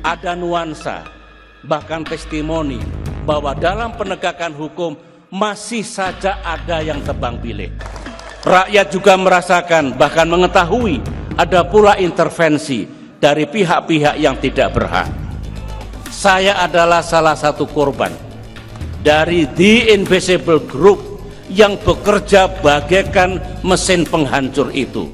ada nuansa, bahkan testimoni bahwa dalam penegakan hukum masih saja ada yang tebang pilih. Rakyat juga merasakan, bahkan mengetahui, ada pula intervensi dari pihak-pihak yang tidak berhak. Saya adalah salah satu korban dari The Invisible Group yang bekerja bagaikan mesin penghancur itu.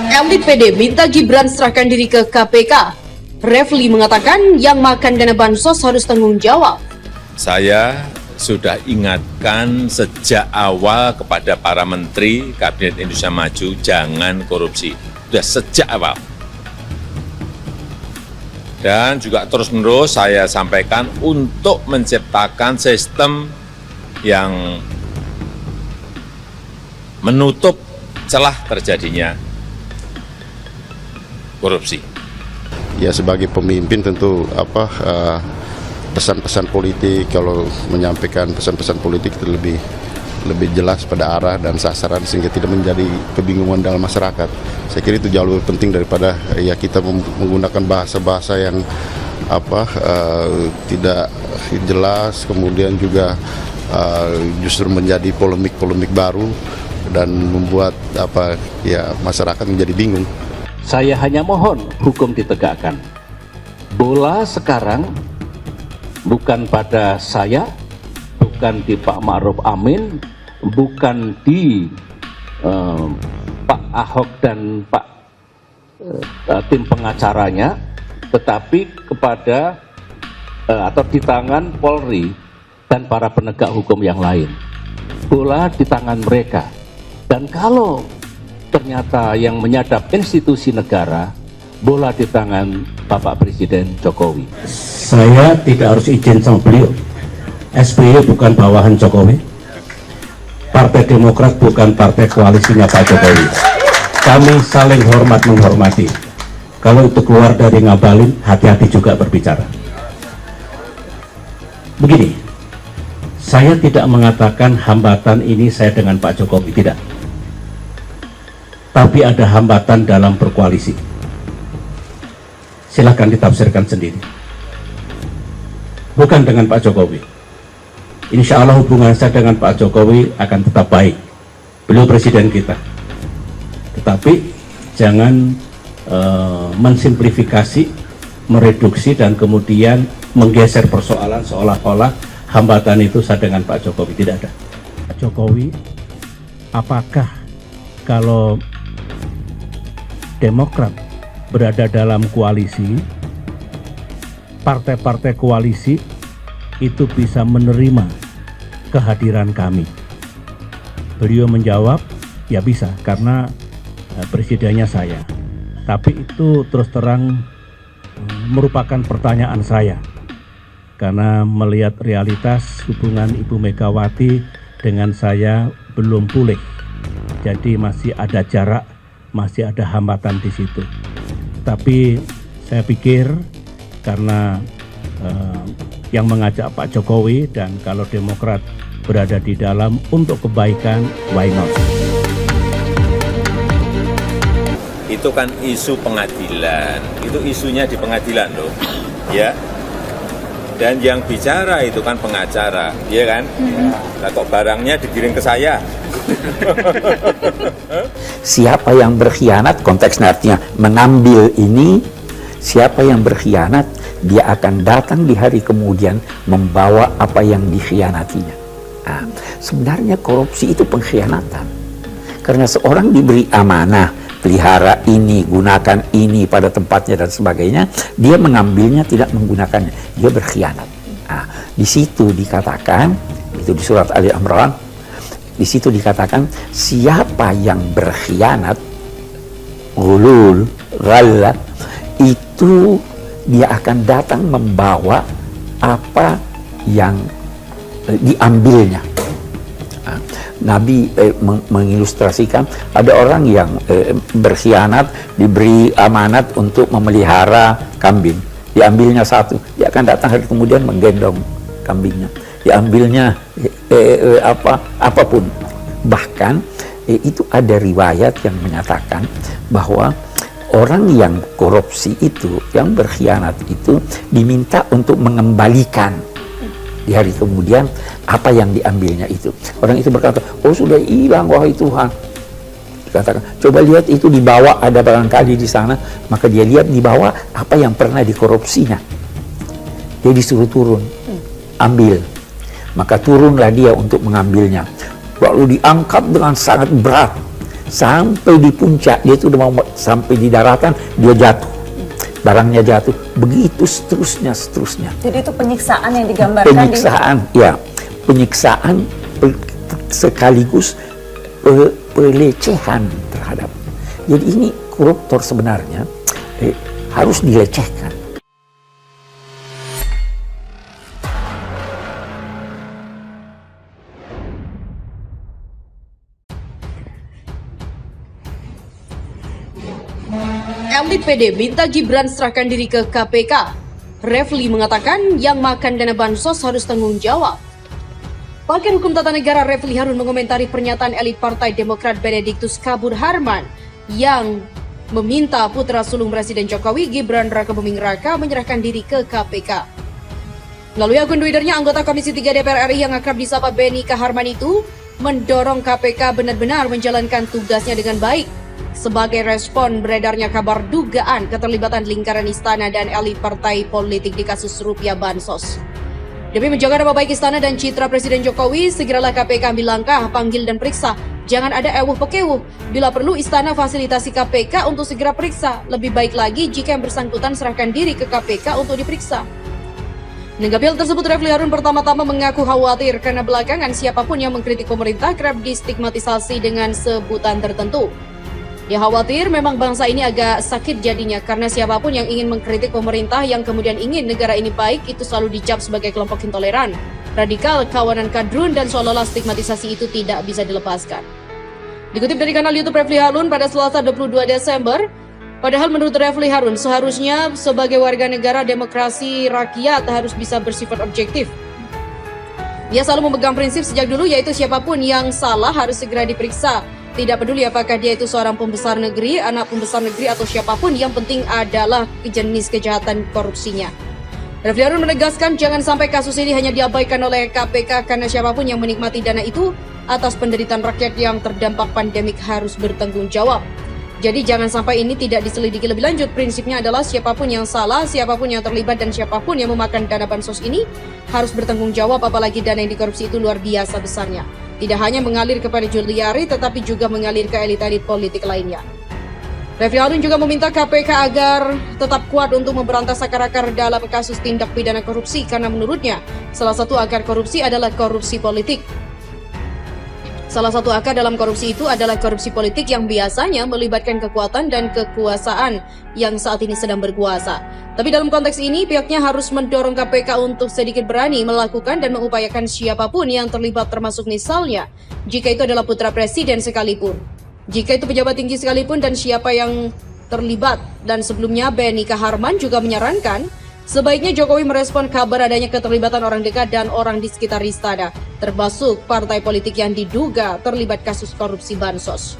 Elit PD minta Gibran serahkan diri ke KPK. Refli mengatakan yang makan dana bansos harus tanggung jawab. Saya sudah ingatkan sejak awal kepada para menteri Kabinet Indonesia Maju, jangan korupsi. Sudah sejak awal. Dan juga terus-menerus saya sampaikan untuk menciptakan sistem yang menutup celah terjadinya korupsi. Ya, sebagai pemimpin tentu pesan-pesan politik, kalau menyampaikan pesan-pesan politik itu lebih jelas pada arah dan sasaran sehingga tidak menjadi kebingungan dalam masyarakat. Saya kira itu jauh lebih penting daripada ya kita menggunakan bahasa-bahasa yang tidak jelas, kemudian juga justru menjadi polemik-polemik baru dan membuat masyarakat menjadi bingung. Saya hanya mohon hukum ditegakkan. Bola sekarang bukan pada saya, bukan di Pak Ma'ruf Amin, bukan di Pak Ahok dan Pak tim pengacaranya, tetapi kepada atau di tangan Polri dan para penegak hukum yang lain. Bola di tangan mereka. Dan kalau ternyata yang menyadap institusi negara, bola di tangan Bapak Presiden Jokowi. Saya tidak harus izin sama beliau. SBY bukan bawahan Jokowi. Partai Demokrat bukan partai koalisinya Pak Jokowi. Kami saling hormat menghormati. Kalau itu keluar dari Ngabalin, hati-hati juga berbicara. Begini, saya tidak mengatakan hambatan ini saya dengan Pak Jokowi, tidak. Tapi ada hambatan dalam berkoalisi. Silahkan ditafsirkan sendiri. Bukan dengan Pak Jokowi. Insya Allah hubungan saya dengan Pak Jokowi akan tetap baik. Beliau presiden kita. Tetapi jangan mensimplifikasi, mereduksi, dan kemudian menggeser persoalan seolah-olah hambatan itu saya dengan Pak Jokowi. Tidak ada. Pak Jokowi, apakah kalau Demokrat berada dalam koalisi, partai-partai koalisi itu bisa menerima kehadiran kami? Beliau menjawab, ya bisa, karena presidennya saya. Tapi itu terus terang merupakan pertanyaan saya, karena melihat realitas hubungan Ibu Megawati dengan saya belum pulih. Jadi masih ada jarak, masih ada hambatan di situ. Tapi saya pikir karena yang mengajak Pak Jokowi, dan kalau Demokrat berada di dalam untuk kebaikan, why not? Itu kan isu pengadilan, itu isunya di pengadilan loh, ya. Dan yang bicara itu kan pengacara, ya kan? Nah, kok barangnya digiring ke saya? Siapa yang berkhianat, konteksnya artinya mengambil ini, siapa yang berkhianat, dia akan datang di hari kemudian membawa apa yang dikhianatinya. Nah, sebenarnya korupsi itu pengkhianatan. Karena seorang diberi amanah, pelihara ini, gunakan ini pada tempatnya dan sebagainya, dia mengambilnya tidak menggunakannya, dia berkhianat. Nah, di situ dikatakan, itu di surat Ali Imran, di situ dikatakan siapa yang berkhianat, ghulul, ghalla, itu dia akan datang membawa apa yang diambilnya. Nabi mengilustrasikan ada orang yang berkhianat, diberi amanat untuk memelihara kambing, diambilnya satu, dia akan datang hari kemudian menggendong kambingnya, diambilnya apapun. Bahkan itu ada riwayat yang menyatakan bahwa orang yang korupsi itu, yang berkhianat itu diminta untuk mengembalikan di hari kemudian apa yang diambilnya itu. Orang itu berkata, oh sudah hilang wahai Tuhan. Dikatakan, coba lihat itu di bawah ada barangkali di sana. Maka dia lihat di bawah apa yang pernah dikorupsinya. Dia disuruh turun, ambil. Maka turunlah dia untuk mengambilnya. Lalu diangkat dengan sangat berat. Sampai di puncak, dia itu udah mau sampai di daratan, dia jatuh. Barangnya jatuh. Begitu seterusnya. Jadi itu penyiksaan yang digambarkan. Penyiksaan, ya. Penyiksaan sekaligus pelecehan terhadap. Jadi ini koruptor sebenarnya harus dilecehkan. Elit PD minta Gibran serahkan diri ke KPK. Refli mengatakan yang makan dana bansos harus tanggung jawab. Pakar Hukum Tata Negara Refli Harun mengomentari pernyataan elit Partai Demokrat Benediktus Kabur Harman yang meminta putra sulung Presiden Jokowi Gibran Raka Buming Raka menyerahkan diri ke KPK. Melalui akun Twitternya, anggota Komisi 3 DPR RI yang akrab disapa Beni Kaharman itu mendorong KPK benar-benar menjalankan tugasnya dengan baik sebagai respon beredarnya kabar dugaan keterlibatan lingkaran istana dan elit partai politik di kasus rupiah bansos. Demi menjaga nama baik istana dan citra Presiden Jokowi, segeralah KPK ambil langkah, panggil dan periksa. Jangan ada ewuh-pekewuh. Bila perlu, istana fasilitasi KPK untuk segera periksa. Lebih baik lagi jika yang bersangkutan serahkan diri ke KPK untuk diperiksa. Menanggapi hal tersebut, Refli Harun pertama-tama mengaku khawatir karena belakangan siapapun yang mengkritik pemerintah kerap distigmatisasi dengan sebutan tertentu. Dia khawatir memang bangsa ini agak sakit jadinya karena siapapun yang ingin mengkritik pemerintah yang kemudian ingin negara ini baik itu selalu dicap sebagai kelompok intoleran, radikal, kawanan kadrun, dan seolah-olah stigmatisasi itu tidak bisa dilepaskan. Dikutip dari kanal YouTube Refli Harun pada Selasa 22 Desember, padahal menurut Refli Harun seharusnya sebagai warga negara demokrasi rakyat harus bisa bersifat objektif. Dia selalu memegang prinsip sejak dulu yaitu siapapun yang salah harus segera diperiksa. Tidak peduli apakah dia itu seorang pembesar negeri, anak pembesar negeri, atau siapapun, yang penting adalah jenis kejahatan korupsinya. Refli Harun menegaskan jangan sampai kasus ini hanya diabaikan oleh KPK karena siapapun yang menikmati dana itu atas penderitaan rakyat yang terdampak pandemik harus bertanggung jawab. Jadi jangan sampai ini tidak diselidiki lebih lanjut. Prinsipnya adalah siapapun yang salah, siapapun yang terlibat, dan siapapun yang memakan dana bansos ini harus bertanggung jawab, apalagi dana yang dikorupsi itu luar biasa besarnya. Tidak hanya mengalir kepada Juliari, tetapi juga mengalir ke elit-elit politik lainnya. Refli Harun juga meminta KPK agar tetap kuat untuk memberantas akar-akar dalam kasus tindak pidana korupsi, karena menurutnya salah satu akar korupsi adalah korupsi politik. Salah satu akar dalam korupsi itu adalah korupsi politik yang biasanya melibatkan kekuatan dan kekuasaan yang saat ini sedang berkuasa. Tapi dalam konteks ini, pihaknya harus mendorong KPK untuk sedikit berani melakukan dan mengupayakan siapapun yang terlibat, termasuk misalnya jika itu adalah putra presiden sekalipun. Jika itu pejabat tinggi sekalipun dan siapa yang terlibat. Dan sebelumnya Beni Kaharman juga menyarankan sebaiknya Jokowi merespon kabar adanya keterlibatan orang dekat dan orang di sekitar istana, termasuk partai politik yang diduga terlibat kasus korupsi bansos.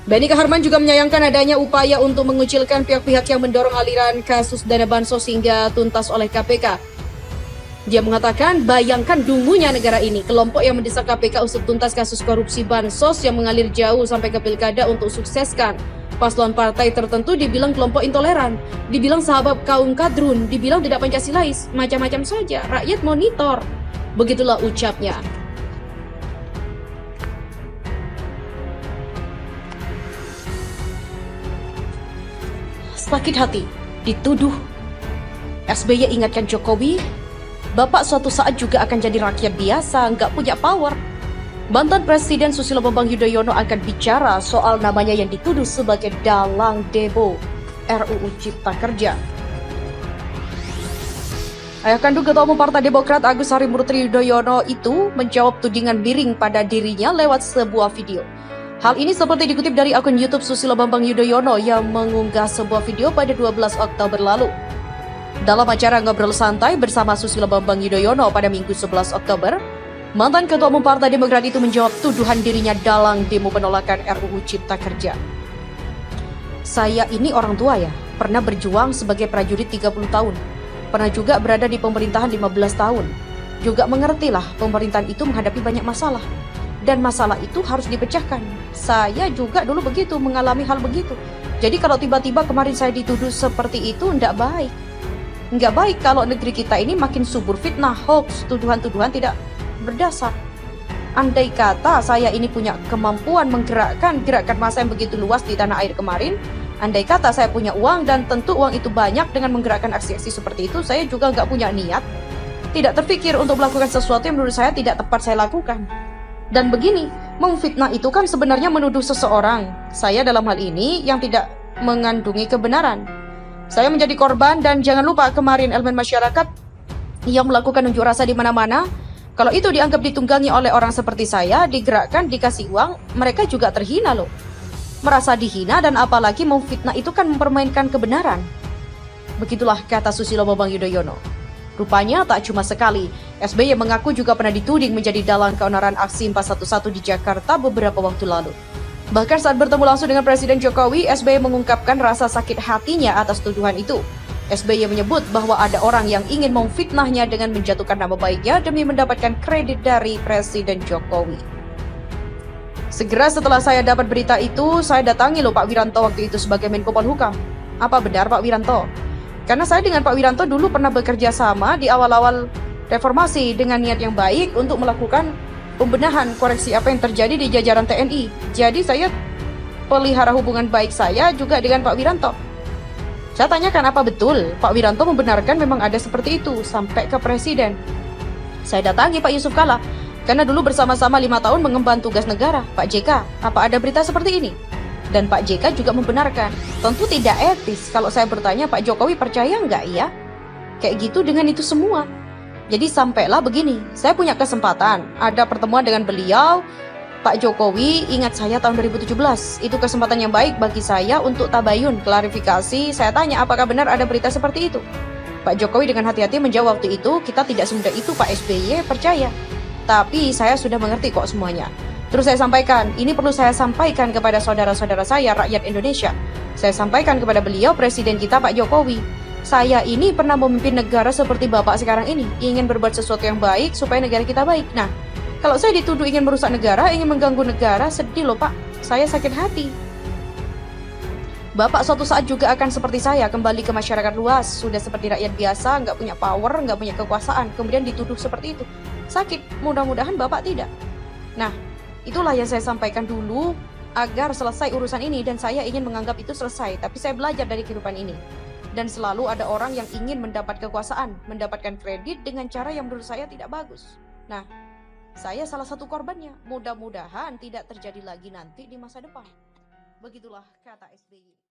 Beni Kaharman juga menyayangkan adanya upaya untuk mengucilkan pihak-pihak yang mendorong aliran kasus dana bansos hingga tuntas oleh KPK. Dia mengatakan, bayangkan dungunya negara ini, kelompok yang mendesak KPK usut tuntas kasus korupsi bansos yang mengalir jauh sampai ke pilkada untuk sukseskan paslon partai tertentu dibilang kelompok intoleran, dibilang sahabat kaum kadrun, dibilang tidak Pancasilais, macam-macam saja, rakyat monitor. Begitulah ucapnya. Sakit hati, dituduh. SBY ingatkan Jokowi, Bapak suatu saat juga akan jadi rakyat biasa, nggak punya power. Mantan Presiden Susilo Bambang Yudhoyono akan bicara soal namanya yang dituduh sebagai dalang demo RUU Cipta Kerja. Ayah kandung Ketua Umum Partai Demokrat Agus Harimurti Yudhoyono itu menjawab tudingan miring pada dirinya lewat sebuah video. Hal ini seperti dikutip dari akun YouTube Susilo Bambang Yudhoyono yang mengunggah sebuah video pada 12 Oktober lalu. Dalam acara Ngobrol Santai bersama Susilo Bambang Yudhoyono pada Minggu 11 Oktober, mantan Ketua Umum Partai Demokrat itu menjawab tuduhan dirinya dalang demo penolakan RUU Cipta Kerja. Saya ini orang tua ya, pernah berjuang sebagai prajurit 30 tahun. Pernah juga berada di pemerintahan 15 tahun. Juga mengertilah pemerintahan itu menghadapi banyak masalah. Dan masalah itu harus dipecahkan. Saya juga dulu begitu, mengalami hal begitu. Jadi kalau tiba-tiba kemarin saya dituduh seperti itu, enggak baik. Enggak baik kalau negeri kita ini makin subur fitnah, hoax, tuduhan-tuduhan tidak berdasar. Andai kata saya ini punya kemampuan menggerakkan gerakan massa yang begitu luas di tanah air kemarin, andai kata saya punya uang dan tentu uang itu banyak dengan menggerakkan aksi-aksi seperti itu, saya juga nggak punya niat, tidak terpikir untuk melakukan sesuatu yang menurut saya tidak tepat saya lakukan. Dan begini, memfitnah itu kan sebenarnya menuduh seseorang, saya dalam hal ini yang tidak mengandungi kebenaran. Saya menjadi korban dan jangan lupa kemarin elemen masyarakat yang melakukan unjuk rasa di mana-mana. Kalau itu dianggap ditunggangi oleh orang seperti saya, digerakkan, dikasih uang, mereka juga terhina loh. Merasa dihina dan apalagi memfitnah itu kan mempermainkan kebenaran. Begitulah kata Susilo Bambang Yudhoyono. Rupanya tak cuma sekali, SBY mengaku juga pernah dituding menjadi dalang keonaran aksi 411 di Jakarta beberapa waktu lalu. Bahkan saat bertemu langsung dengan Presiden Jokowi, SBY mengungkapkan rasa sakit hatinya atas tuduhan itu. SBY menyebut bahwa ada orang yang ingin memfitnahnya dengan menjatuhkan nama baiknya demi mendapatkan kredit dari Presiden Jokowi. Segera setelah saya dapat berita itu, saya datangi loh Pak Wiranto waktu itu sebagai Menko Polhukam. Apa benar Pak Wiranto? Karena saya dengan Pak Wiranto dulu pernah bekerja sama di awal-awal reformasi dengan niat yang baik untuk melakukan pembenahan koreksi apa yang terjadi di jajaran TNI. Jadi saya pelihara hubungan baik saya juga dengan Pak Wiranto. Saya tanyakan apa betul Pak Wiranto membenarkan memang ada seperti itu sampai ke Presiden. Saya datangi Pak Yusuf Kala karena dulu bersama-sama 5 tahun mengemban tugas negara. Pak JK, apa ada berita seperti ini? Dan Pak JK juga membenarkan. Tentu tidak etis kalau saya bertanya Pak Jokowi percaya nggak ya? Kayak gitu dengan itu semua. Jadi sampailah begini, saya punya kesempatan ada pertemuan dengan beliau. Pak Jokowi ingat saya tahun 2017, itu kesempatan yang baik bagi saya untuk tabayun, klarifikasi. Saya tanya apakah benar ada berita seperti itu. Pak Jokowi dengan hati-hati menjawab waktu itu, kita tidak semudah itu Pak SBY, percaya. Tapi saya sudah mengerti kok semuanya. Terus saya sampaikan, ini perlu saya sampaikan kepada saudara-saudara saya, rakyat Indonesia. Saya sampaikan kepada beliau, Presiden kita Pak Jokowi. Saya ini pernah memimpin negara seperti Bapak sekarang ini, ingin berbuat sesuatu yang baik supaya negara kita baik. Nah, kalau saya dituduh ingin merusak negara, ingin mengganggu negara, sedih loh Pak. Saya sakit hati. Bapak suatu saat juga akan seperti saya, kembali ke masyarakat luas. Sudah seperti rakyat biasa, nggak punya power, nggak punya kekuasaan. Kemudian dituduh seperti itu. Sakit, mudah-mudahan Bapak tidak. Nah, itulah yang saya sampaikan dulu agar selesai urusan ini. Dan saya ingin menganggap itu selesai. Tapi saya belajar dari kehidupan ini. Dan selalu ada orang yang ingin mendapat kekuasaan, mendapatkan kredit dengan cara yang menurut saya tidak bagus. Nah, saya salah satu korbannya. Mudah-mudahan tidak terjadi lagi nanti di masa depan. Begitulah kata SBY.